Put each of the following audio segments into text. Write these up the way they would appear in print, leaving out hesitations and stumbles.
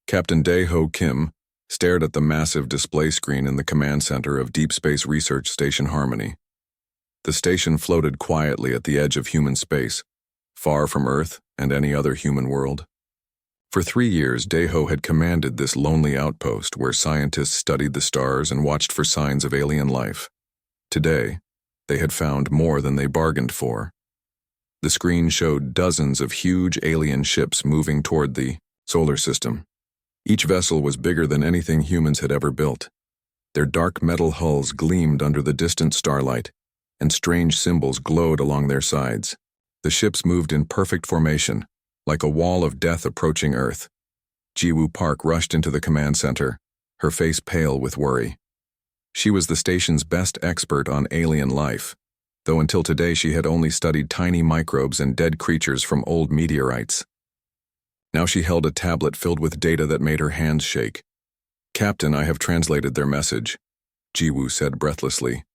Captain Dae-ho Kim stared at the massive display screen in the command center of Deep Space Research Station Harmony. The station floated quietly at the edge of human space, far from Earth and any other human world. For 3 years, Dae-ho had commanded this lonely outpost where scientists studied the stars and watched for signs of alien life. Today, they had found more than they bargained for. The screen showed dozens of huge alien ships moving toward the solar system. Each vessel was bigger than anything humans had ever built. Their dark metal hulls gleamed under the distant starlight, and strange symbols glowed along their sides. The ships moved in perfect formation, like a wall of death approaching Earth. Ji-woo Park rushed into the command center, her face pale with worry. She was the station's best expert on alien life, though until today she had only studied tiny microbes and dead creatures from old meteorites. Now she held a tablet filled with data that made her hands shake. "Captain, I have translated their message," Ji-woo said breathlessly.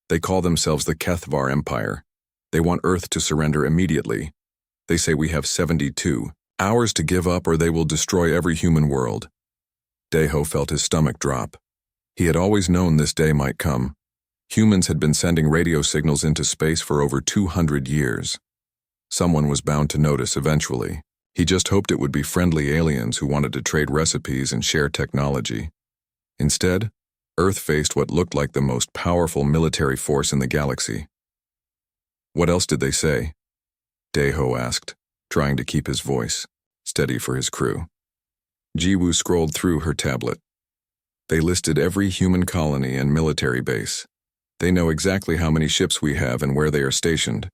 "They call themselves the Kethvar Empire. They want Earth to surrender immediately. They say we have 72 hours to give up or they will destroy every human world." Dae-ho felt his stomach drop. He had always known this day might come. Humans had been sending radio signals into space for over 200 years. Someone was bound to notice eventually. He just hoped it would be friendly aliens who wanted to trade recipes and share technology. Instead, Earth faced what looked like the most powerful military force in the galaxy. "What else did they say?" Dae-ho asked, trying to keep his voice steady for his crew. Ji-woo scrolled through her tablet. "They listed every human colony and military base. They know exactly how many ships we have and where they are stationed.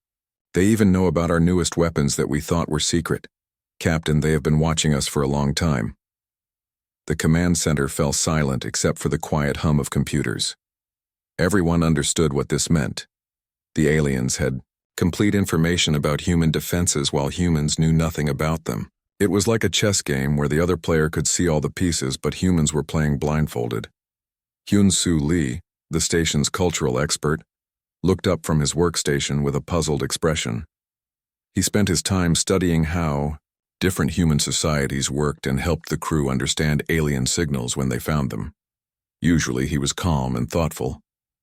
They even know about our newest weapons that we thought were secret. Captain, they have been watching us for a long time." The command center fell silent except for the quiet hum of computers. Everyone understood what this meant. The aliens had complete information about human defenses while humans knew nothing about them. It was like a chess game where the other player could see all the pieces, but humans were playing blindfolded. Hyun-soo Lee, the station's cultural expert, looked up from his workstation with a puzzled expression. He spent his time studying how different human societies worked and helped the crew understand alien signals when they found them. Usually he was calm and thoughtful,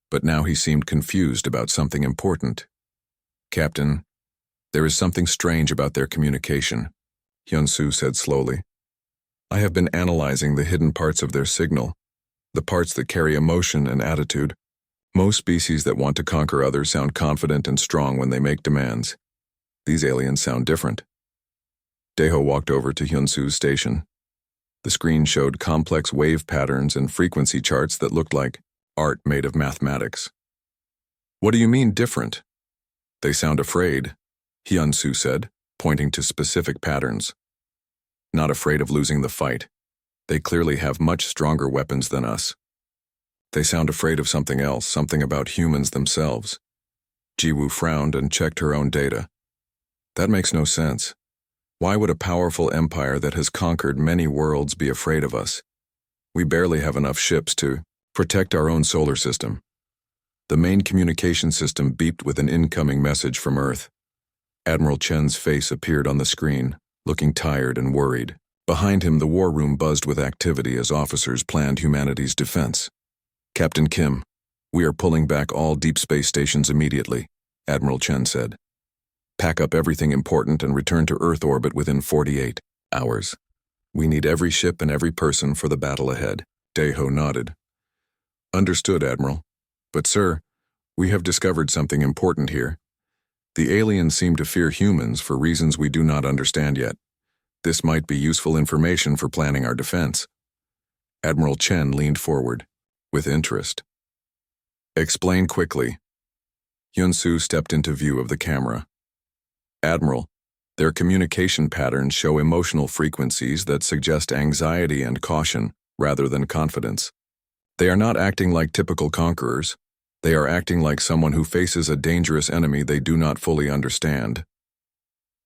but now he seemed confused about something important. "Captain, there is something strange about their communication," Hyun-soo said slowly. "I have been analyzing the hidden parts of their signal, the parts that carry emotion and attitude. Most species that want to conquer others sound confident and strong when they make demands. These aliens sound different." Dae-ho walked over to Hyun-soo's station. The screen showed complex wave patterns and frequency charts that looked like art made of mathematics. "What do you mean different?" "They sound afraid," Hyun-soo said, pointing to specific patterns. "Not afraid of losing the fight. They clearly have much stronger weapons than us. They sound afraid of something else, something about humans themselves." Ji-woo frowned and checked her own data. "That makes no sense. Why would a powerful empire that has conquered many worlds be afraid of us? We barely have enough ships to protect our own solar system." The main communication system beeped with an incoming message from Earth. Admiral Chen's face appeared on the screen, looking tired and worried. Behind him, the war room buzzed with activity as officers planned humanity's defense. "Captain Kim, we are pulling back all deep space stations immediately," Admiral Chen said. "Pack up everything important and return to Earth orbit within 48 hours. We need every ship and every person for the battle ahead." Dae-ho nodded. "Understood, Admiral. But sir, we have discovered something important here. The aliens seem to fear humans for reasons we do not understand yet. This might be useful information for planning our defense." Admiral Chen leaned forward, with interest. "Explain quickly." Hyun-soo stepped into view of the camera. "Admiral, their communication patterns show emotional frequencies that suggest anxiety and caution rather than confidence. They are not acting like typical conquerors. They are acting like someone who faces a dangerous enemy they do not fully understand."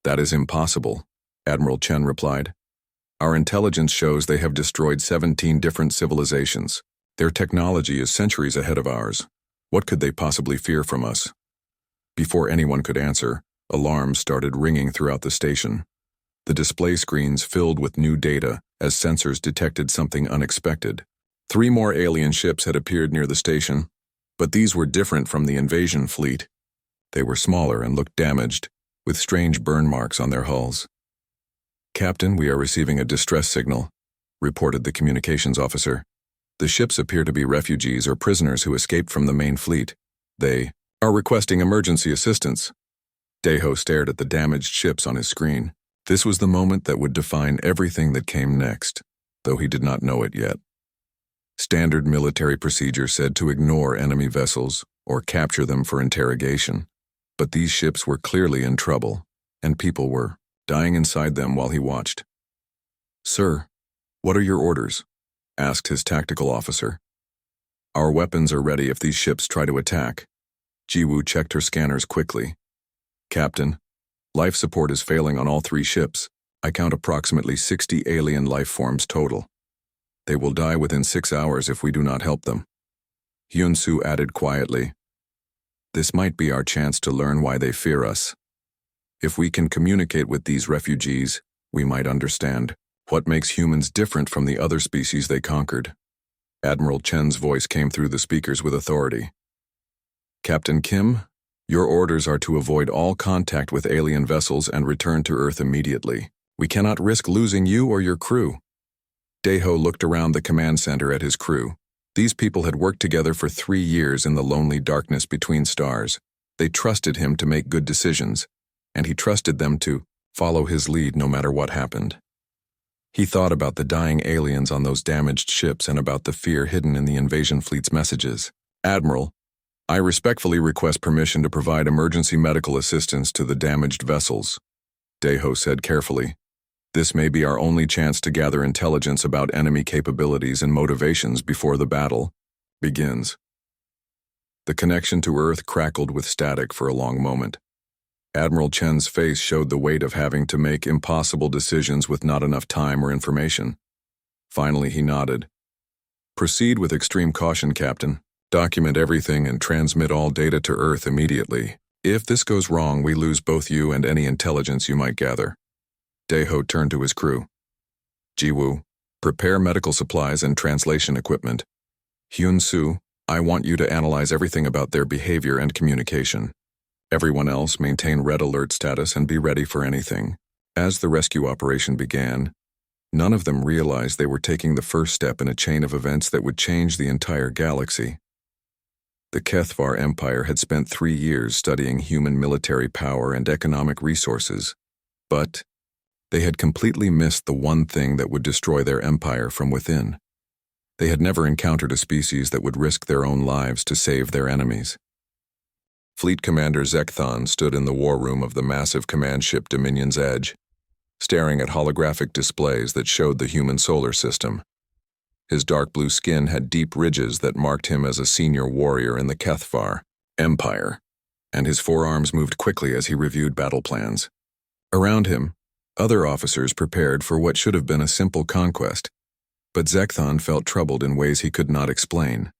"That is impossible," Admiral Chen replied. "Our intelligence shows they have destroyed 17 different civilizations. Their technology is centuries ahead of ours. What could they possibly fear from us?" Before anyone could answer, alarms started ringing throughout the station. The display screens filled with new data, as sensors detected something unexpected. 3 more alien ships had appeared near the station, but these were different from the invasion fleet. They were smaller and looked damaged, with strange burn marks on their hulls. "Captain, we are receiving a distress signal," reported the communications officer. "The ships appear to be refugees or prisoners who escaped from the main fleet. They are requesting emergency assistance." Deho stared at the damaged ships on his screen. This was the moment that would define everything that came next, though he did not know it yet. Standard military procedure said to ignore enemy vessels or capture them for interrogation. But these ships were clearly in trouble, and people were dying inside them while he watched. "Sir, what are your orders?" asked his tactical officer. "Our weapons are ready if these ships try to attack." Jiwoo checked her scanners quickly. "Captain, life support is failing on all 3 ships. I count approximately 60 alien life forms total. They will die within 6 hours if we do not help them." Hyun-soo added quietly, "This might be our chance to learn why they fear us. If we can communicate with these refugees, we might understand what makes humans different from the other species they conquered." Admiral Chen's voice came through the speakers with authority. "Captain Kim, your orders are to avoid all contact with alien vessels and return to Earth immediately. We cannot risk losing you or your crew." Deho looked around the command center at his crew. These people had worked together for 3 years in the lonely darkness between stars. They trusted him to make good decisions, and he trusted them to follow his lead no matter what happened. He thought about the dying aliens on those damaged ships and about the fear hidden in the invasion fleet's messages. "Admiral, I respectfully request permission to provide emergency medical assistance to the damaged vessels," Deho said carefully. "This may be our only chance to gather intelligence about enemy capabilities and motivations before the battle begins." The connection to Earth crackled with static for a long moment. Admiral Chen's face showed the weight of having to make impossible decisions with not enough time or information. Finally, he nodded. "Proceed with extreme caution, Captain. Document everything and transmit all data to Earth immediately. If this goes wrong, we lose both you and any intelligence you might gather." Deho turned to his crew. "Jiwoo, prepare medical supplies and translation equipment. Hyun-soo, I want you to analyze everything about their behavior and communication. Everyone else maintain red alert status and be ready for anything." As the rescue operation began, none of them realized they were taking the first step in a chain of events that would change the entire galaxy. The Kethvar Empire had spent 3 years studying human military power and economic resources, but they had completely missed the one thing that would destroy their empire from within. They had never encountered a species that would risk their own lives to save their enemies. Fleet Commander Zekthon stood in the war room of the massive command ship Dominion's Edge, staring at holographic displays that showed the human solar system. His dark blue skin had deep ridges that marked him as a senior warrior in the Kethvar Empire, and his forearms moved quickly as he reviewed battle plans. Around him, other officers prepared for what should have been a simple conquest, but Zekthon felt troubled in ways he could not explain.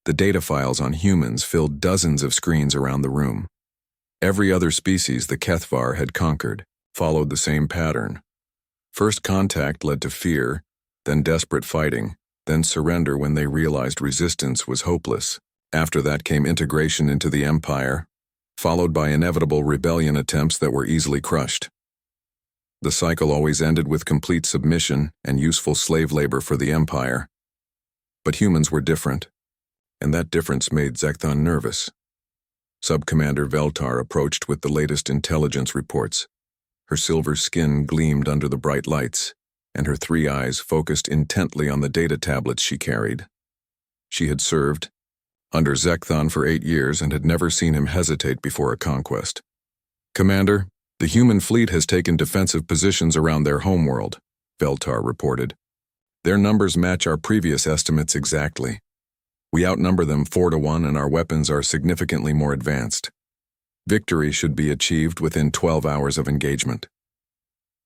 The data files on humans filled dozens of screens around the room. Every other species the Kethvar had conquered followed the same pattern. First contact led to fear, then desperate fighting, then surrender when they realized resistance was hopeless. After that came integration into the Empire, followed by inevitable rebellion attempts that were easily crushed. The cycle always ended with complete submission and useful slave labor for the Empire. But humans were different, and that difference made Zekthon nervous. Sub-Commander Veltar approached with the latest intelligence reports. Her silver skin gleamed under the bright lights, and her 3 eyes focused intently on the data tablets she carried. She had served under Zekthon for 8 years and had never seen him hesitate before a conquest. "Commander, the human fleet has taken defensive positions around their homeworld," Veltar reported. "Their numbers match our previous estimates exactly. We outnumber them 4-1 and our weapons are significantly more advanced. Victory should be achieved within 12 hours of engagement."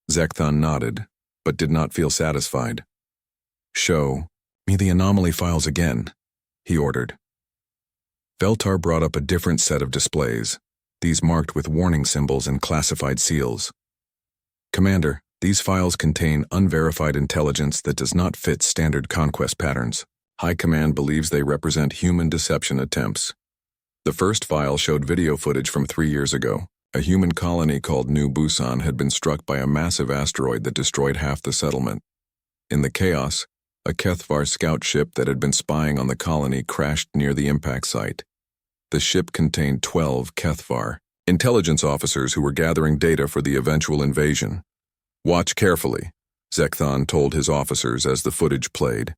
Zekthon nodded, but did not feel satisfied. "Show me the anomaly files again," he ordered. Veltar brought up a different set of displays, these marked with warning symbols and classified seals. "Commander, These files contain unverified intelligence that does not fit standard conquest patterns. High Command believes they represent human deception attempts. The first file showed video footage from 3 years ago. A human colony called New Busan had been struck by a massive asteroid that destroyed half the settlement. In the chaos, a HFY scout ship that had been spying on the colony crashed near the impact site. The ship contained 12 HFY intelligence officers who were gathering data for the eventual invasion. "Watch carefully," Zekthon told his officers as the footage played.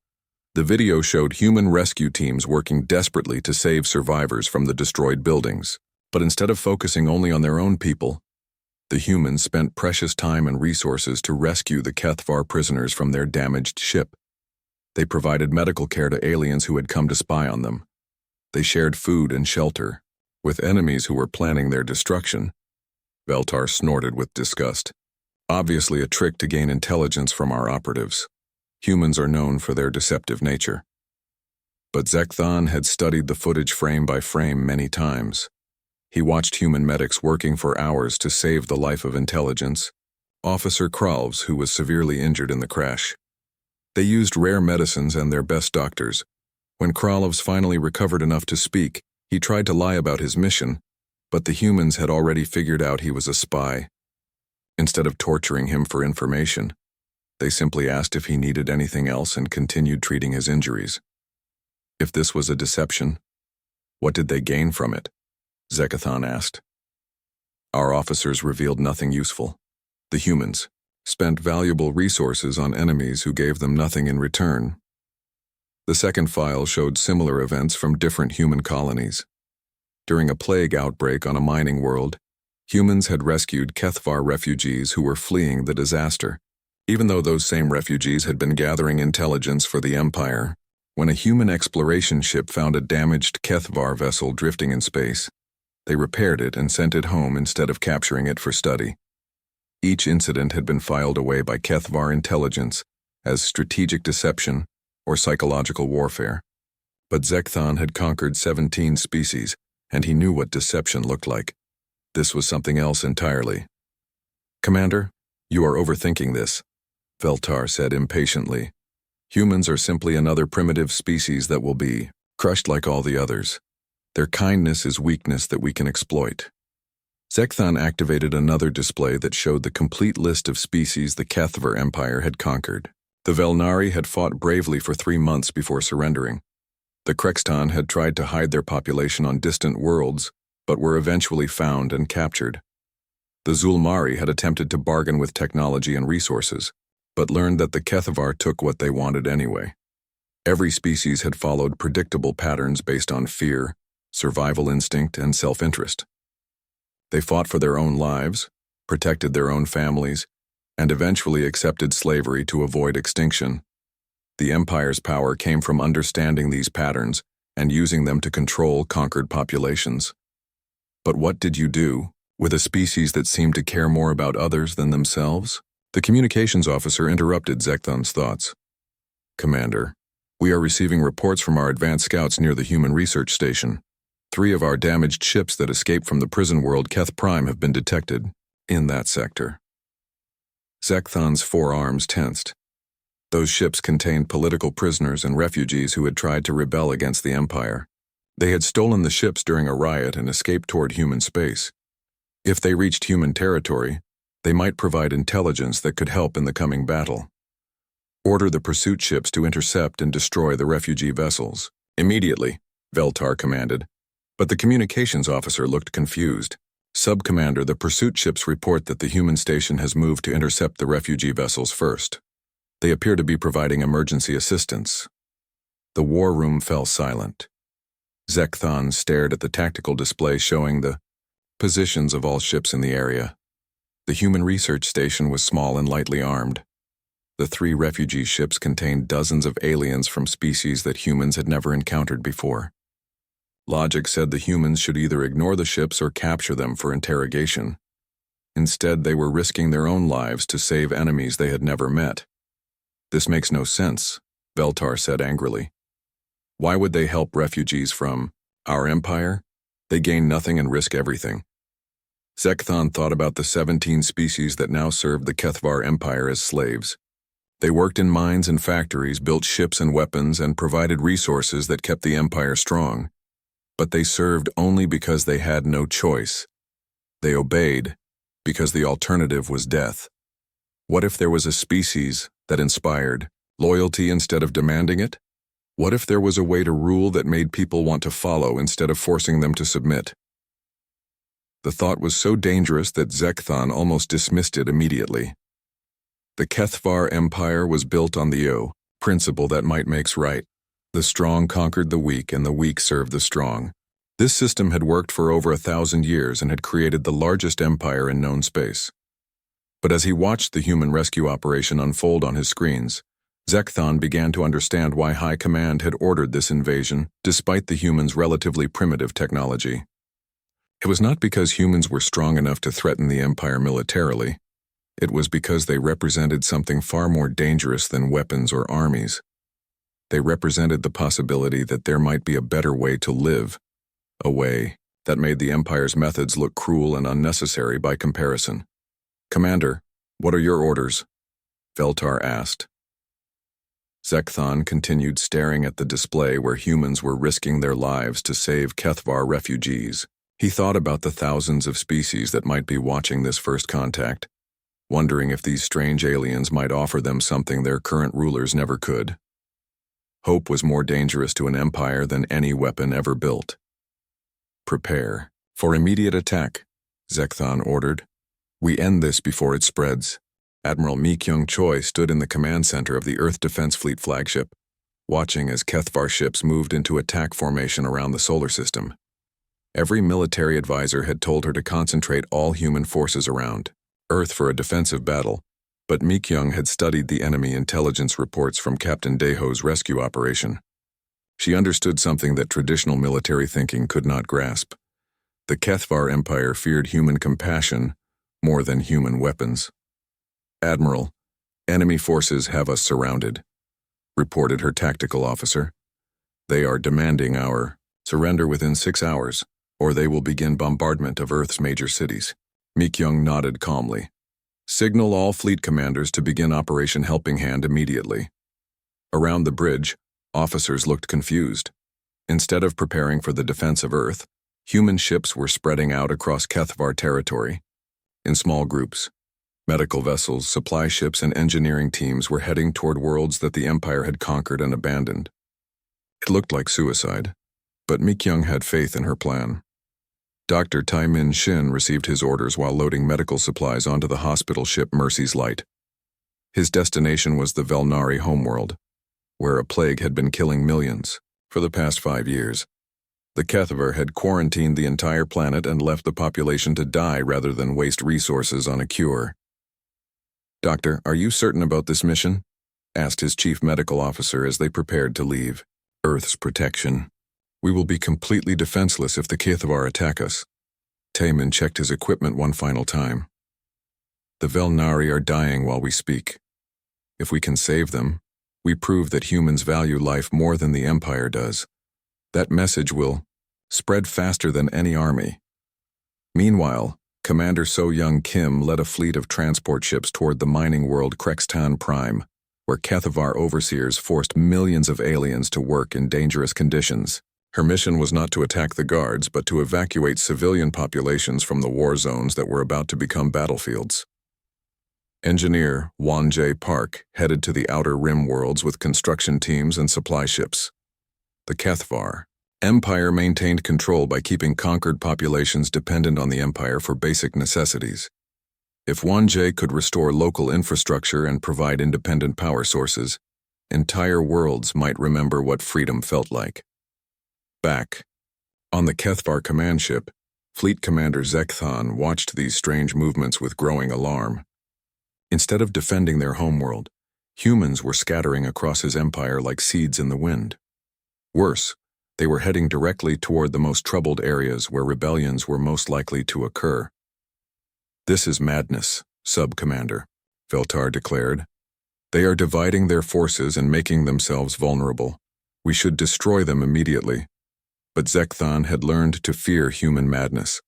The video showed human rescue teams working desperately to save survivors from the destroyed buildings. But instead of focusing only on their own people, the humans spent precious time and resources to rescue the HFY prisoners from their damaged ship. They provided medical care to aliens who had come to spy on them. They shared food and shelter with enemies who were planning their destruction. Veltar snorted with disgust. Obviously a trick to gain intelligence from our operatives. Humans are known for their deceptive nature. But Zekthon had studied the footage frame by frame many times. He watched human medics working for hours to save the life of intelligence, Officer Kralves, who was severely injured in the crash. They used rare medicines and their best doctors. When Kralves finally recovered enough to speak, he tried to lie about his mission, but the humans had already figured out he was a spy. Instead of torturing him for information, they simply asked if he needed anything else and continued treating his injuries. If this was a deception, what did they gain from it? Zekthon asked. Our officers revealed nothing useful. The humans spent valuable resources on enemies who gave them nothing in return. The second file showed similar events from different human colonies. During a plague outbreak on a mining world, humans had rescued HFY refugees who were fleeing the disaster. Even though those same refugees had been gathering intelligence for the Empire, when a human exploration ship found a damaged HFY vessel drifting in space, they repaired it and sent it home instead of capturing it for study. Each incident had been filed away by HFY intelligence as strategic deception or psychological warfare. But Zekthon had conquered 17 species, and he knew what deception looked like. This was something else entirely. "Commander, you are overthinking this," Veltar said impatiently. "Humans are simply another primitive species that will be crushed like all the others. Their kindness is weakness that we can exploit." Zekthon activated another display that showed the complete list of species the HFY Empire had conquered. The Velnari had fought bravely for 3 months before surrendering. The Krexton had tried to hide their population on distant worlds, but were eventually found and captured. The Zulmari had attempted to bargain with technology and resources, but learned that the HFY took what they wanted anyway. Every species had followed predictable patterns based on fear, survival instinct, and self-interest. They fought for their own lives, protected their own families, and eventually accepted slavery to avoid extinction. The Empire's power came from understanding these patterns and using them to control conquered populations. But what did you do with a species that seemed to care more about others than themselves? The communications officer interrupted Zekthon's thoughts. "Commander, we are receiving reports from our advanced scouts near the human research station. 3 of our damaged ships that escaped from the prison world Keth Prime have been detected in that sector." Zekthon's forearms tensed. Those ships contained political prisoners and refugees who had tried to rebel against the Empire. They had stolen the ships during a riot and escaped toward human space. If they reached human territory, they might provide intelligence that could help in the coming battle. "Order the pursuit ships to intercept and destroy the refugee vessels immediately," Veltar commanded. But the communications officer looked confused. "Sub-Commander, the pursuit ships report that the human station has moved to intercept the refugee vessels first. They appear to be providing emergency assistance." The war room fell silent. Zekthon stared at the tactical display showing the positions of all ships in the area. The human research station was small and lightly armed. The 3 refugee ships contained dozens of aliens from species that humans had never encountered before. Logic said the humans should either ignore the ships or capture them for interrogation. Instead, they were risking their own lives to save enemies they had never met. "This makes no sense," Veltar said angrily. "Why would they help refugees from our empire? They gain nothing and risk everything." Zekthon thought about the 17 species that now served the Kethvar Empire as slaves. They worked in mines and factories, built ships and weapons, and provided resources that kept the empire strong. But they served only because they had no choice. They obeyed because the alternative was death. What if there was a species that inspired loyalty instead of demanding it? What if there was a way to rule that made people want to follow instead of forcing them to submit? The thought was so dangerous that Zekthon almost dismissed it immediately. The Kethvar Empire was built on the principle that might makes right. The strong conquered the weak and the weak served the strong. This system had worked for over 1,000 years and had created the largest empire in known space. But as he watched the human rescue operation unfold on his screens, Zekthon began to understand why High Command had ordered this invasion, despite the humans' relatively primitive technology. It was not because humans were strong enough to threaten the Empire militarily. It was because they represented something far more dangerous than weapons or armies. They represented the possibility that there might be a better way to live, a way that made the Empire's methods look cruel and unnecessary by comparison. "Commander, what are your orders?" Veltar asked. Zekthon continued staring at the display where humans were risking their lives to save Kethvar refugees. He thought about the thousands of species that might be watching this first contact, wondering if these strange aliens might offer them something their current rulers never could. Hope was more dangerous to an empire than any weapon ever built. "Prepare for immediate attack," Zekthon ordered. "We end this before it spreads." Admiral Mi Kyung Choi stood in the command center of the Earth Defense Fleet flagship, watching as Kethvar ships moved into attack formation around the solar system. Every military advisor had told her to concentrate all human forces around Earth for a defensive battle, but Mi Kyung had studied the enemy intelligence reports from Captain Daeho's rescue operation. She understood something that traditional military thinking could not grasp. The Kethvar Empire feared human compassion more than human weapons. "Admiral, enemy forces have us surrounded," reported her tactical officer. "They are demanding our surrender within 6 hours, or they will begin bombardment of Earth's major cities." Mi Kyung nodded calmly. "Signal all fleet commanders to begin Operation Helping Hand immediately." Around the bridge, officers looked confused. Instead of preparing for the defense of Earth, human ships were spreading out across Kethvar territory. In small groups, medical vessels, supply ships, and engineering teams were heading toward worlds that the Empire had conquered and abandoned. It looked like suicide, but Mi Kyung had faith in her plan. Dr. Tai Min Shin received his orders while loading medical supplies onto the hospital ship Mercy's Light. His destination was the Velnari homeworld, where a plague had been killing millions for the past 5 years. The Kethvar had quarantined the entire planet and left the population to die rather than waste resources on a cure. "Doctor, are you certain about this mission?" asked his chief medical officer as they prepared to leave. "Earth's protection. We will be completely defenseless if the Kethvar attack us." Taemin checked his equipment one final time. "The Velnari are dying while we speak. If we can save them, we prove that humans value life more than the Empire does. That message will spread faster than any army." Meanwhile, Commander So-Young Kim led a fleet of transport ships toward the mining world Krextan Prime, where Kethvar overseers forced millions of aliens to work in dangerous conditions. Her mission was not to attack the guards, but to evacuate civilian populations from the war zones that were about to become battlefields. Engineer Won Jae Park headed to the Outer Rim worlds with construction teams and supply ships. The Kethvar Empire maintained control by keeping conquered populations dependent on the Empire for basic necessities. If Won Jae could restore local infrastructure and provide independent power sources, entire worlds might remember what freedom felt like. Back on the Kethvar command ship, Fleet Commander Zekthon watched these strange movements with growing alarm. Instead of defending their homeworld, humans were scattering across his empire like seeds in the wind. Worse, they were heading directly toward the most troubled areas where rebellions were most likely to occur. "This is madness, Sub-Commander," Veltar declared. "They are dividing their forces and making themselves vulnerable. We should destroy them immediately." But Zekthon had learned to fear human madness.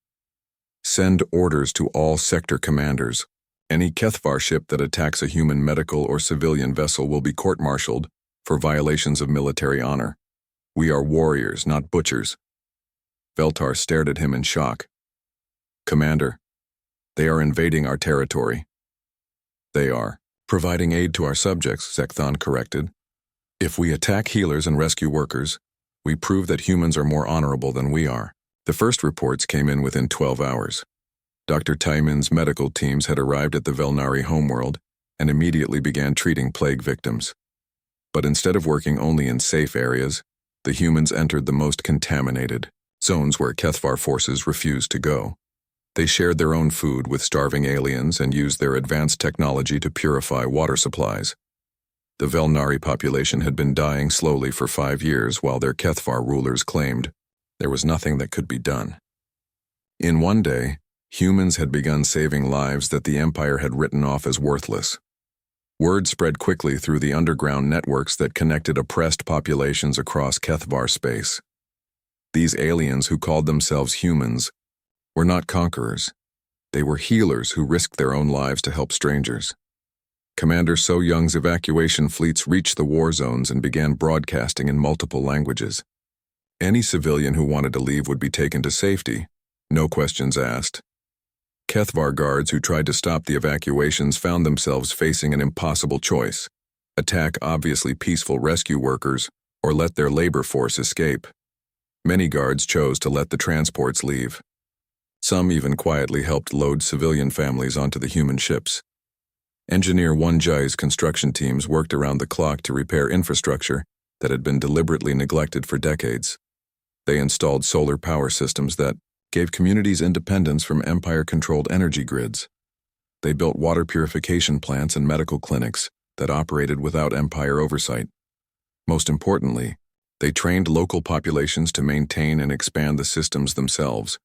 Send orders to all sector commanders. Any Kethvar ship that attacks a human medical or civilian vessel will be court-martialed for violations of military honor. We are warriors, not butchers. Veltar stared at him in shock. Commander, they are invading our territory. They are providing aid to our subjects, Zekthon corrected. If we attack healers and rescue workers, we prove that humans are more honorable than we are. The first reports came in within 12 hours. Dr. Taimin's medical teams had arrived at the Velnari homeworld and immediately began treating plague victims. But instead of working only in safe areas, the humans entered the most contaminated zones where Kethvar forces refused to go. They shared their own food with starving aliens and used their advanced technology to purify water supplies. The Velnari population had been dying slowly for 5 years while their Kethvar rulers claimed there was nothing that could be done. In one day, humans had begun saving lives that the Empire had written off as worthless. Word spread quickly through the underground networks that connected oppressed populations across Kethvar space. These aliens who called themselves humans were not conquerors. They were healers who risked their own lives to help strangers. Commander So Young's evacuation fleets reached the war zones and began broadcasting in multiple languages. Any civilian who wanted to leave would be taken to safety, no questions asked. Kethvar guards who tried to stop the evacuations found themselves facing an impossible choice: attack obviously peaceful rescue workers or let their labor force escape. Many guards chose to let the transports leave. Some even quietly helped load civilian families onto the human ships. Engineer Wonjai's construction teams worked around the clock to repair infrastructure that had been deliberately neglected for decades. They installed solar power systems that gave communities independence from Empire-controlled energy grids. They built water purification plants and medical clinics that operated without Empire oversight. Most importantly, they trained local populations to maintain and expand the systems themselves.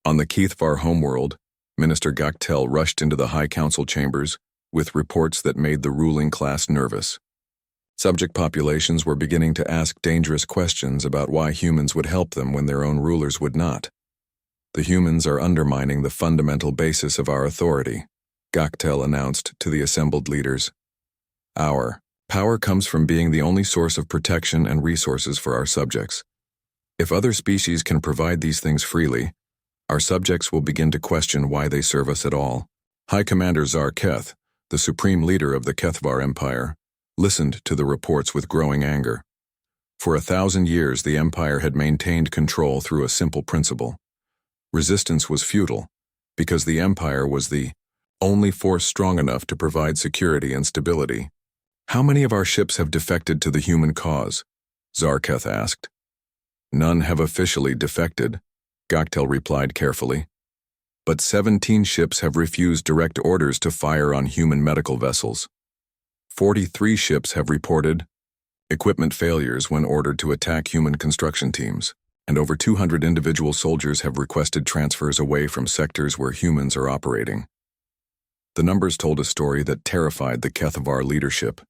On the Kethvar homeworld, Minister Gaktel rushed into the High Council chambers with reports that made the ruling class nervous. Subject populations were beginning to ask dangerous questions about why humans would help them when their own rulers would not. The humans are undermining the fundamental basis of our authority, Gaktel announced to the assembled leaders. Our power comes from being the only source of protection and resources for our subjects. If other species can provide these things freely, our subjects will begin to question why they serve us at all. High Commander Zar Keth, the supreme leader of the Kethvar Empire, listened to the reports with growing anger. For 1,000 years, the Empire had maintained control through a simple principle. Resistance was futile, because the Empire was the only force strong enough to provide security and stability. How many of our ships have defected to the human cause? Zarketh asked. None have officially defected, Gaktel replied carefully. But 17 ships have refused direct orders to fire on human medical vessels. 43 ships have reported equipment failures when ordered to attack human construction teams, and over 200 individual soldiers have requested transfers away from sectors where humans are operating. The numbers told a story that terrified the Kethvar leadership.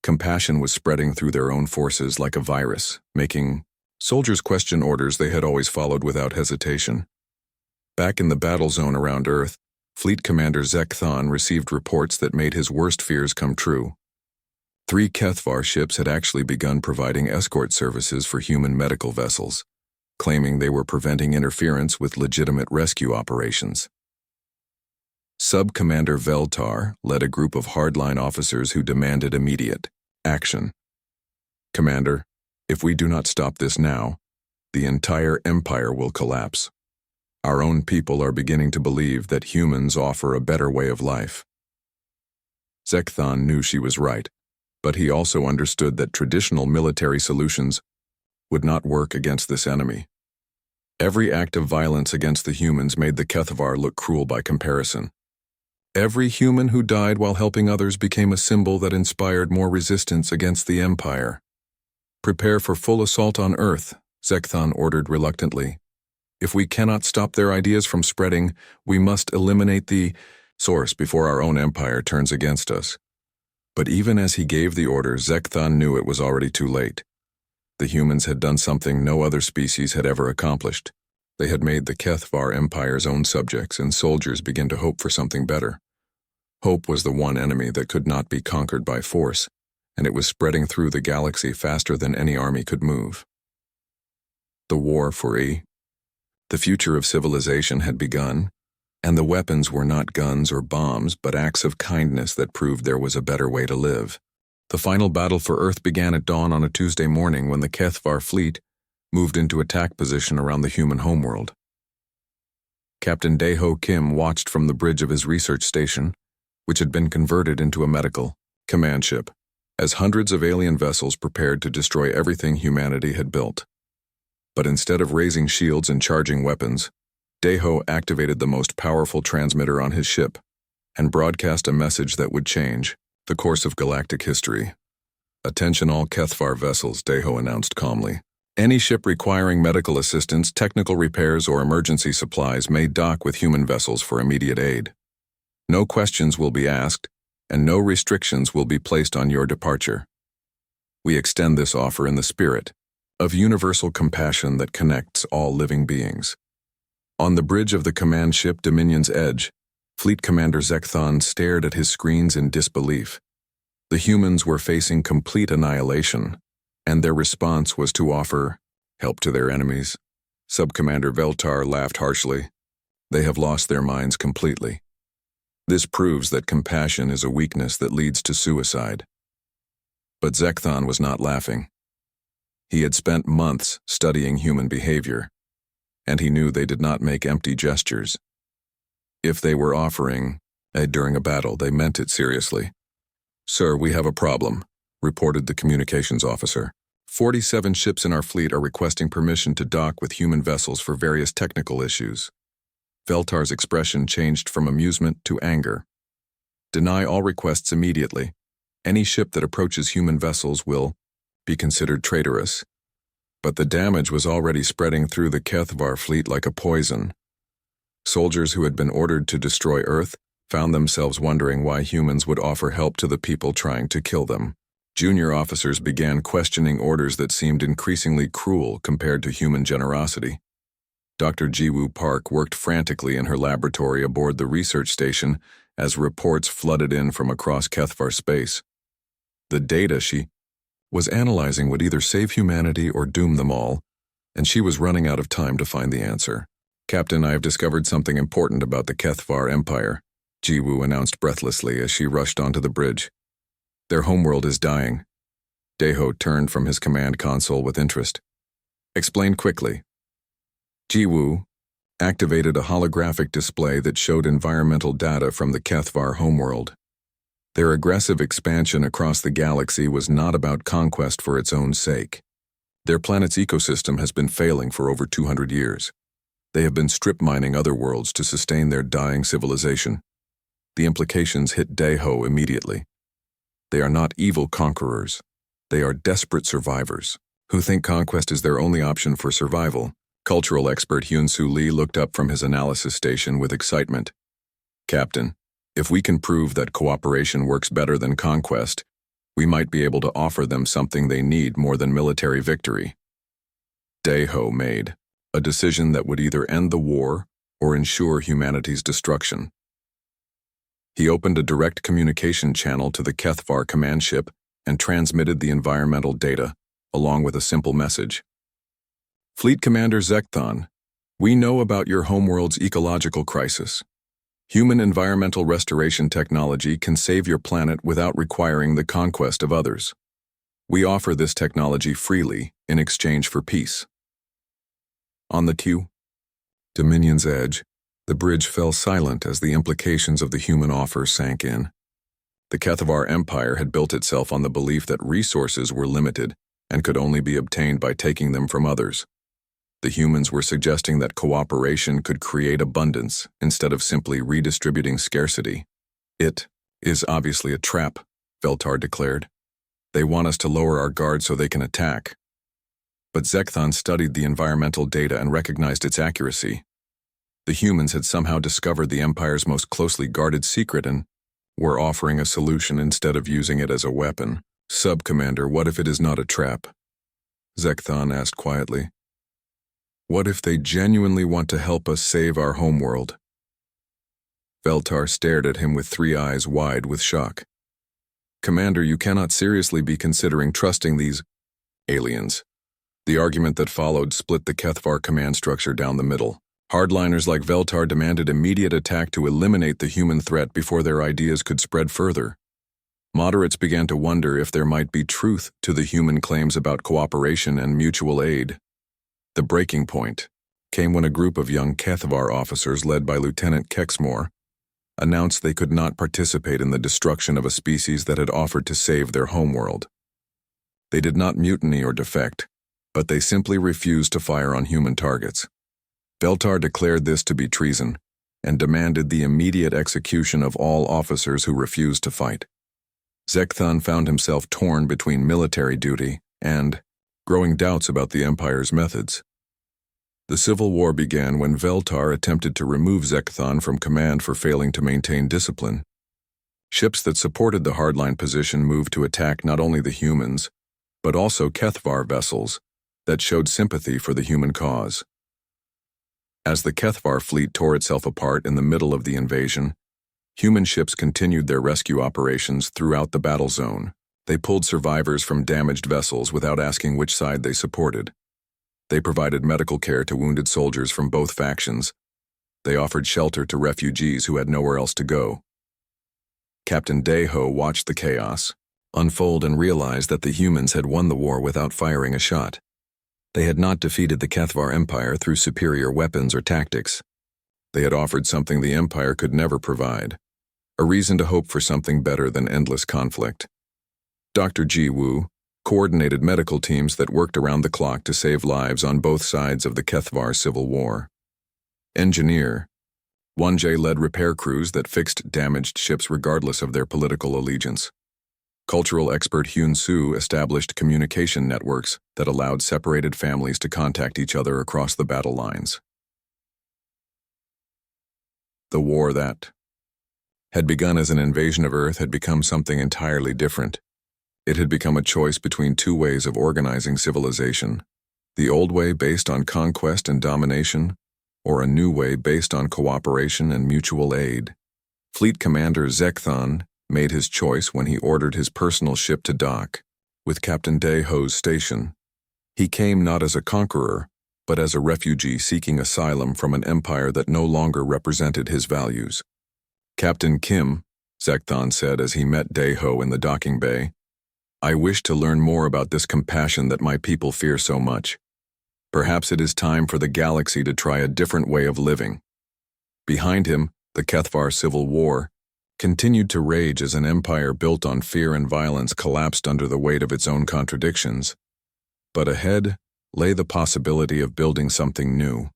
Compassion was spreading through their own forces like a virus, making soldiers question orders they had always followed without hesitation. Back in the battle zone around Earth, Fleet Commander Zekthon received reports that made his worst fears come true. 3 Kethvar ships had actually begun providing escort services for human medical vessels, claiming they were preventing interference with legitimate rescue operations. Sub-Commander Veltar led a group of hardline officers who demanded immediate action. Commander, if we do not stop this now, the entire Empire will collapse. Our own people are beginning to believe that humans offer a better way of life. Zekthon knew she was right, but he also understood that traditional military solutions would not work against this enemy. Every act of violence against the humans made the Kethvar look cruel by comparison. Every human who died while helping others became a symbol that inspired more resistance against the Empire. Prepare for full assault on Earth, Zekthon ordered reluctantly. If we cannot stop their ideas from spreading, we must eliminate the source before our own empire turns against us. But even as he gave the order, Zekthon knew it was already too late. The humans had done something no other species had ever accomplished. They had made the HFY Empire's own subjects, and soldiers began to hope for something better. Hope was the one enemy that could not be conquered by force, and it was spreading through the galaxy faster than any army could move. The war for the future of civilization had begun, and the weapons were not guns or bombs, but acts of kindness that proved there was a better way to live. The final battle for Earth began at dawn on a Tuesday morning when the HFY fleet moved into attack position around the human homeworld. Captain Dae-ho Kim watched from the bridge of his research station, which had been converted into a medical command ship, as hundreds of alien vessels prepared to destroy everything humanity had built. But instead of raising shields and charging weapons, Dae-ho activated the most powerful transmitter on his ship and broadcast a message that would change the course of galactic history. "Attention all HFY vessels," Dae-ho announced calmly. "Any ship requiring medical assistance, technical repairs, or emergency supplies may dock with human vessels for immediate aid. No questions will be asked, and no restrictions will be placed on your departure. We extend this offer in the spirit of universal compassion that connects all living beings." On the bridge of the command ship Dominion's Edge, Fleet Commander Zekthon stared at his screens in disbelief. The humans were facing complete annihilation, and their response was to offer help to their enemies. Subcommander Veltar laughed harshly. "They have lost their minds completely. This proves that compassion is a weakness that leads to suicide." But Zekthon was not laughing. He had spent months studying human behavior, and he knew they did not make empty gestures. If they were offering aid during a battle, they meant it seriously. "Sir, we have a problem," reported the communications officer. 47 ships in our fleet are requesting permission to dock with human vessels for various technical issues." Veltar's expression changed from amusement to anger. "Deny all requests immediately. Any ship that approaches human vessels will be considered traitorous." But the damage was already spreading through the HFY fleet like a poison. Soldiers who had been ordered to destroy Earth found themselves wondering why humans would offer help to the people trying to kill them. Junior officers began questioning orders that seemed increasingly cruel compared to human generosity. Dr. Jiwoo Park worked frantically in her laboratory aboard the research station as reports flooded in from across HFY space. The data she was analyzing would either save humanity or doom them all, and she was running out of time to find the answer. "Captain, I have discovered something important about the HFY Empire," Jiwoo announced breathlessly as she rushed onto the bridge. "Their homeworld is dying." Dae-ho turned from his command console with interest. "Explain quickly." Jiwoo activated a holographic display that showed environmental data from the HFY homeworld. Their aggressive expansion across the galaxy was not about conquest for its own sake. Their planet's ecosystem has been failing for over 200 years. They have been strip mining other worlds to sustain their dying civilization. The implications hit Dae-ho immediately. They are not evil conquerors. They are desperate survivors who think conquest is their only option for survival. Cultural expert Hyun-Soo Lee looked up from his analysis station with excitement. "Captain, if we can prove that cooperation works better than conquest, we might be able to offer them something they need more than military victory." Dae-ho made a decision that would either end the war or ensure humanity's destruction. He opened a direct communication channel to the HFY command ship and transmitted the environmental data, along with a simple message. "Fleet Commander Zekthon, we know about your homeworld's ecological crisis. Human environmental restoration technology can save your planet without requiring the conquest of others. We offer this technology freely in exchange for peace." On the Dominion's Edge, the bridge fell silent as the implications of the human offer sank in. The HFY Empire had built itself on the belief that resources were limited and could only be obtained by taking them from others. The humans were suggesting that cooperation could create abundance instead of simply redistributing scarcity. "It is obviously a trap," Veltar declared. "They want us to lower our guard so they can attack." But Zekthon studied the environmental data and recognized its accuracy. The humans had somehow discovered the Empire's most closely guarded secret and were offering a solution instead of using it as a weapon. "Sub-Commander, what if it is not a trap?" Zekthon asked quietly. What if they genuinely want to help us save our homeworld? Veltar stared at him with 3 eyes wide with shock. Commander, you cannot seriously be considering trusting these aliens. The argument that followed split the Kethvar command structure down the middle. Hardliners like Veltar demanded immediate attack to eliminate the human threat before their ideas could spread further. Moderates began to wonder if there might be truth to the human claims about cooperation and mutual aid. The breaking point came when a group of young Kethvar officers led by Lieutenant Kexmore announced they could not participate in the destruction of a species that had offered to save their homeworld. They did not mutiny or defect, but they simply refused to fire on human targets. Veltar declared this to be treason and demanded the immediate execution of all officers who refused to fight. Zekthon found himself torn between military duty and growing doubts about the Empire's methods. The Civil War began when Veltar attempted to remove Zekthon from command for failing to maintain discipline. Ships that supported the hardline position moved to attack not only the humans, but also Kethvar vessels that showed sympathy for the human cause. As the Kethvar fleet tore itself apart in the middle of the invasion, human ships continued their rescue operations throughout the battle zone. They pulled survivors from damaged vessels without asking which side they supported. They provided medical care to wounded soldiers from both factions. They offered shelter to refugees who had nowhere else to go. Captain Deho watched the chaos unfold and realized that the humans had won the war without firing a shot. They had not defeated the Kethvar Empire through superior weapons or tactics. They had offered something the Empire could never provide, a reason to hope for something better than endless conflict. Dr. Ji Woo coordinated medical teams that worked around the clock to save lives on both sides of the Kethvar Civil War. Engineer Wonjae led repair crews that fixed damaged ships regardless of their political allegiance. Cultural expert Hyun Soo established communication networks that allowed separated families to contact each other across the battle lines. The war that had begun as an invasion of Earth had become something entirely different. It had become a choice between 2 ways of organizing civilization: the old way based on conquest and domination, or a new way based on cooperation and mutual aid. Fleet Commander Zekthon made his choice when he ordered his personal ship to dock with Captain Deho's station. He came not as a conqueror, but as a refugee seeking asylum from an empire that no longer represented his values. Captain Kim, Zekthon said as he met Deho in the docking bay, I wish to learn more about this compassion that my people fear so much. Perhaps it is time for the galaxy to try a different way of living. Behind him, the Kethvar Civil War continued to rage as an empire built on fear and violence collapsed under the weight of its own contradictions. But ahead lay the possibility of building something new,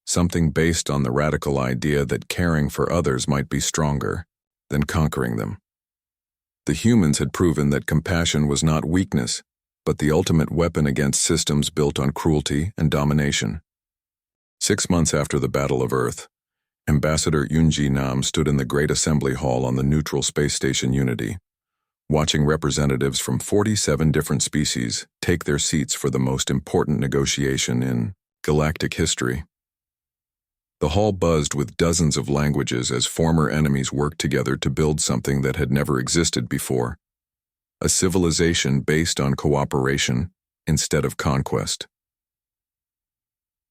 something based on the radical idea that caring for others might be stronger than conquering them. The humans had proven that compassion was not weakness, but the ultimate weapon against systems built on cruelty and domination. 6 months after the Battle of Earth, Ambassador Yoonji Nam stood in the Great Assembly Hall on the neutral space station Unity, watching representatives from 47 different species take their seats for the most important negotiation in galactic history. The hall buzzed with dozens of languages as former enemies worked together to build something that had never existed before, a civilization based on cooperation instead of conquest.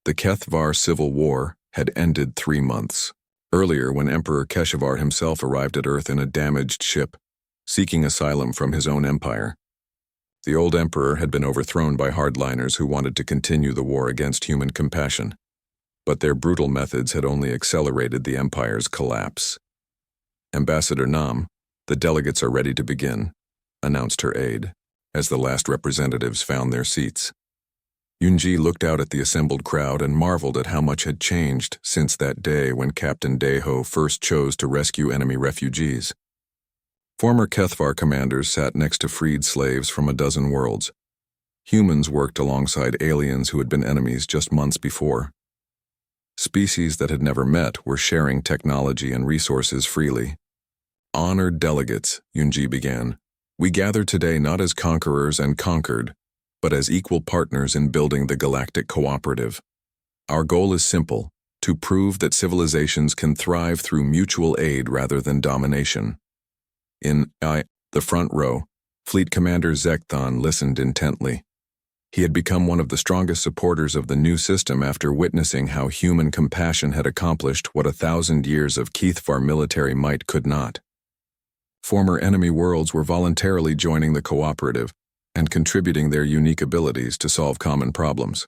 The Kethvar Civil War had ended 3 months earlier when Emperor Keshavar himself arrived at Earth in a damaged ship, seeking asylum from his own empire. The old emperor had been overthrown by hardliners who wanted to continue the war against human compassion, but their brutal methods had only accelerated the empire's collapse. Ambassador Nam, the delegates are ready to begin, announced her aide, as the last representatives found their seats. Yoonji looked out at the assembled crowd and marveled at how much had changed since that day when Captain Deho first chose to rescue enemy refugees. Former Kethvar commanders sat next to freed slaves from a dozen worlds. Humans worked alongside aliens who had been enemies just months before. Species that had never met were sharing technology and resources freely. Honored delegates, Yoonji began, we gather today not as conquerors and conquered, but as equal partners in building the Galactic Cooperative. Our goal is simple: to prove that civilizations can thrive through mutual aid rather than domination. In the front row, Fleet Commander Zekthon listened intently. He had become one of the strongest supporters of the new system after witnessing how human compassion had accomplished what 1,000 years of Keithvar military might could not. Former enemy worlds were voluntarily joining the cooperative and contributing their unique abilities to solve common problems.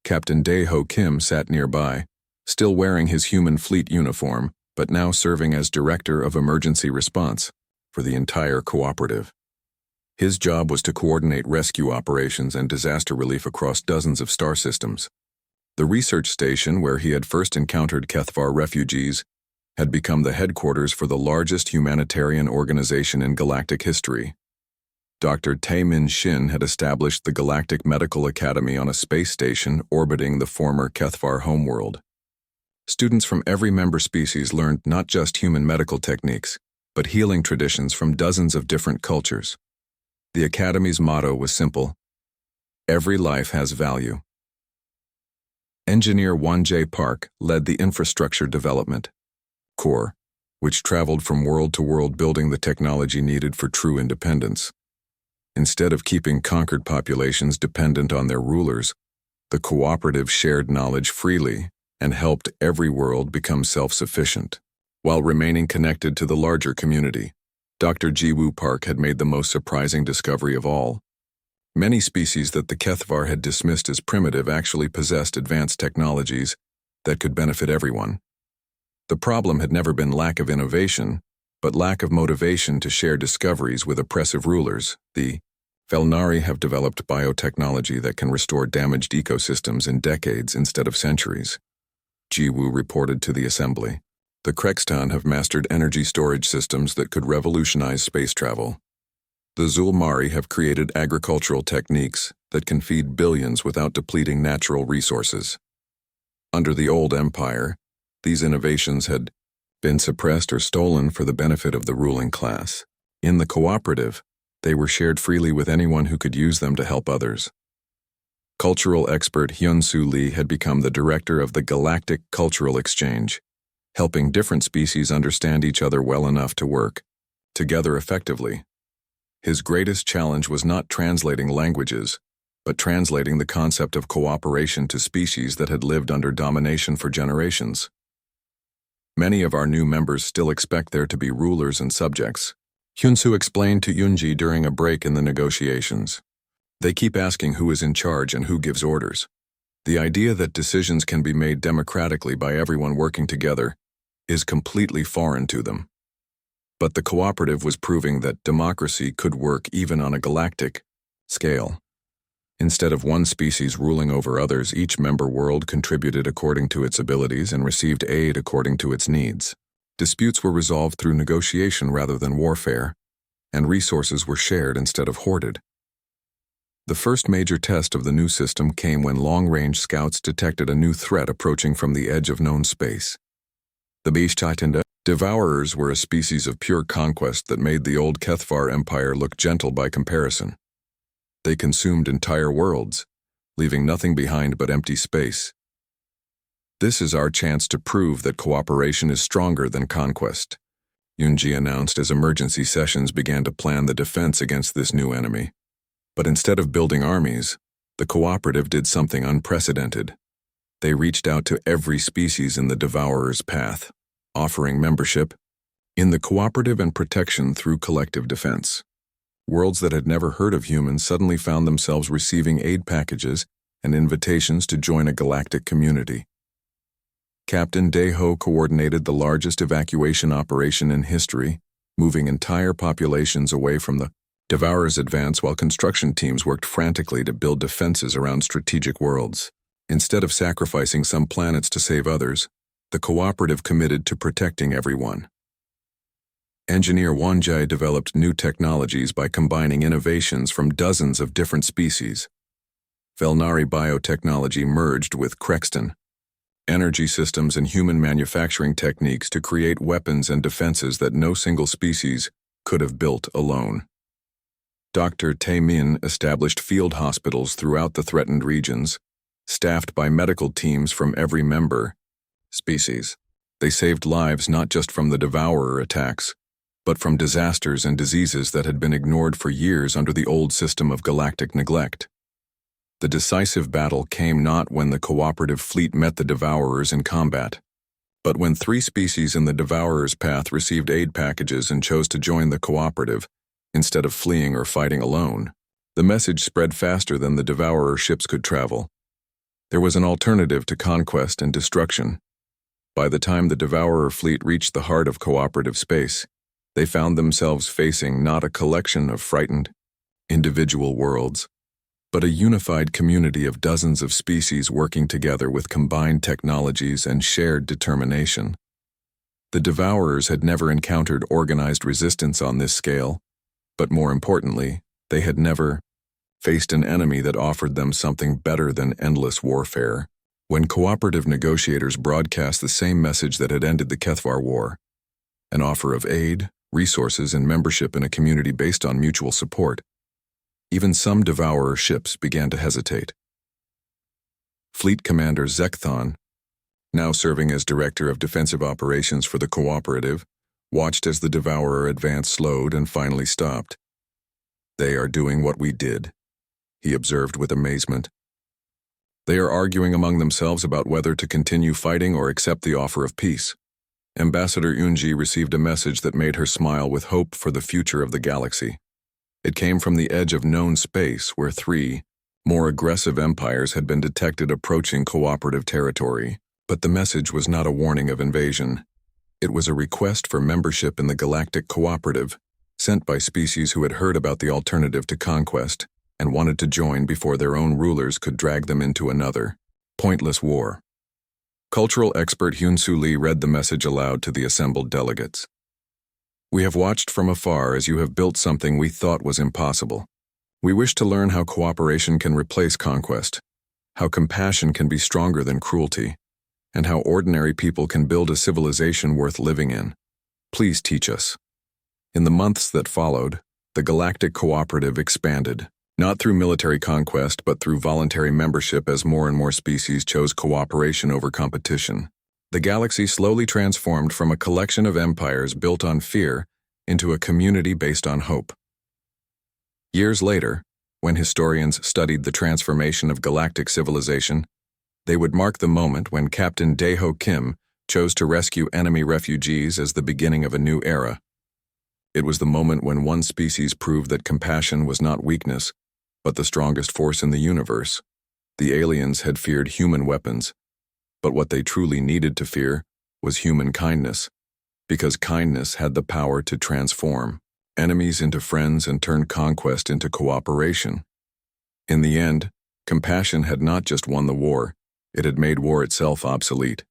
Captain Daeho Kim sat nearby, still wearing his human fleet uniform, but now serving as Director of Emergency Response for the entire cooperative. His job was to coordinate rescue operations and disaster relief across dozens of star systems. The research station where he had first encountered Keithvar refugees had become the headquarters for the largest humanitarian organization in galactic history. Dr. Tae-min Shin had established the Galactic Medical Academy on a space station orbiting the former Keithvar homeworld. Students from every member species learned not just human medical techniques, but healing traditions from dozens of different cultures. The Academy's motto was simple: every life has value. Engineer Won-jae Park led the infrastructure development Corps, which traveled from world to world building the technology needed for true independence. Instead of keeping conquered populations dependent on their rulers, the cooperative shared knowledge freely and helped every world become self-sufficient. While remaining connected to the larger community, Dr. Jiwoo Park had made the most surprising discovery of all. Many species that the Keithvar had dismissed as primitive actually possessed advanced technologies that could benefit everyone. The problem had never been lack of innovation, but lack of motivation to share discoveries with oppressive rulers. The Felnari have developed biotechnology that can restore damaged ecosystems in decades instead of centuries, Jiwoo reported to the assembly. The Krextan have mastered energy storage systems that could revolutionize space travel. The Zulmari have created agricultural techniques that can feed billions without depleting natural resources. Under the old empire, these innovations had been suppressed or stolen for the benefit of the ruling class. In the cooperative, they were shared freely with anyone who could use them to help others. Cultural expert Hyun-Soo Lee had become the director of the Galactic Cultural Exchange, helping different species understand each other well enough to work together effectively. His greatest challenge was not translating languages, but translating the concept of cooperation to species that had lived under domination for generations. Many of our new members still expect there to be rulers and subjects, Hyun-Soo explained to Yoonji during a break in the negotiations. They keep asking who is in charge and who gives orders. The idea that decisions can be made democratically by everyone working together is completely foreign to them. But the cooperative was proving that democracy could work even on a galactic scale. Instead of one species ruling over others, each member world contributed according to its abilities and received aid according to its needs. Disputes were resolved through negotiation rather than warfare, and resources were shared instead of hoarded. The first major test of the new system came when long-range scouts detected a new threat approaching from the edge of known space. The Bishchitanda Devourers were a species of pure conquest that made the old Keithvar Empire look gentle by comparison. They consumed entire worlds, leaving nothing behind but empty space. This is our chance to prove that cooperation is stronger than conquest, Yoonji announced as emergency sessions began to plan the defense against this new enemy. But instead of building armies, the cooperative did something unprecedented. They reached out to every species in the Devourer's path, offering membership in the cooperative and protection through collective defense. Worlds that had never heard of humans suddenly found themselves receiving aid packages and invitations to join a galactic community. Captain Daeho coordinated the largest evacuation operation in history, moving entire populations away from the Devourer's advance while construction teams worked frantically to build defenses around strategic worlds. Instead of sacrificing some planets to save others, the cooperative committed to protecting everyone. Engineer Won-jae developed new technologies by combining innovations from dozens of different species. Felnari biotechnology merged with Krextan energy systems and human manufacturing techniques to create weapons and defenses that no single species could have built alone. Dr. Tae-min established field hospitals throughout the threatened regions, staffed by medical teams from every member species. They saved lives not just from the devourer attacks, but from disasters and diseases that had been ignored for years under the old system of galactic neglect. The decisive battle came not when the cooperative fleet met the devourers in combat, but when 3 species in the devourer's path received aid packages and chose to join the cooperative, instead of fleeing or fighting alone. The message spread faster than the devourer ships could travel. There was an alternative to conquest and destruction. By the time the devourer fleet reached the heart of cooperative space, they found themselves facing not a collection of frightened, individual worlds, but a unified community of dozens of species working together with combined technologies and shared determination. The devourers had never encountered organized resistance on this scale, but more importantly, they had never faced an enemy that offered them something better than endless warfare. When cooperative negotiators broadcast the same message that had ended the HFY War, an offer of aid, resources, and membership in a community based on mutual support, even some devourer ships began to hesitate. Fleet Commander Zekthon, now serving as Director of Defensive Operations for the Cooperative, watched as the devourer advance slowed and finally stopped. "They are doing what we did," he observed with amazement. "They are arguing among themselves about whether to continue fighting or accept the offer of peace." Ambassador Unji received a message that made her smile with hope for the future of the galaxy. It came from the edge of known space where 3 more aggressive empires had been detected approaching cooperative territory, but the message was not a warning of invasion. It was a request for membership in the Galactic Cooperative, sent by species who had heard about the alternative to conquest and wanted to join before their own rulers could drag them into another, pointless war. Cultural expert Hyun-Soo Lee read the message aloud to the assembled delegates. "We have watched from afar as you have built something we thought was impossible. We wish to learn how cooperation can replace conquest, how compassion can be stronger than cruelty, and how ordinary people can build a civilization worth living in. Please teach us." In the months that followed, the Galactic Cooperative expanded, not through military conquest but through voluntary membership as more and more species chose cooperation over competition. The galaxy slowly transformed from a collection of empires built on fear into a community based on hope. Years later, when historians studied the transformation of galactic civilization, they would mark the moment when Captain Daeho Kim chose to rescue enemy refugees as the beginning of a new era. It was the moment when one species proved that compassion was not weakness, but the strongest force in the universe. The aliens had feared human weapons, but what they truly needed to fear was human kindness, because kindness had the power to transform enemies into friends and turn conquest into cooperation. In the end, compassion had not just won the war, it had made war itself obsolete.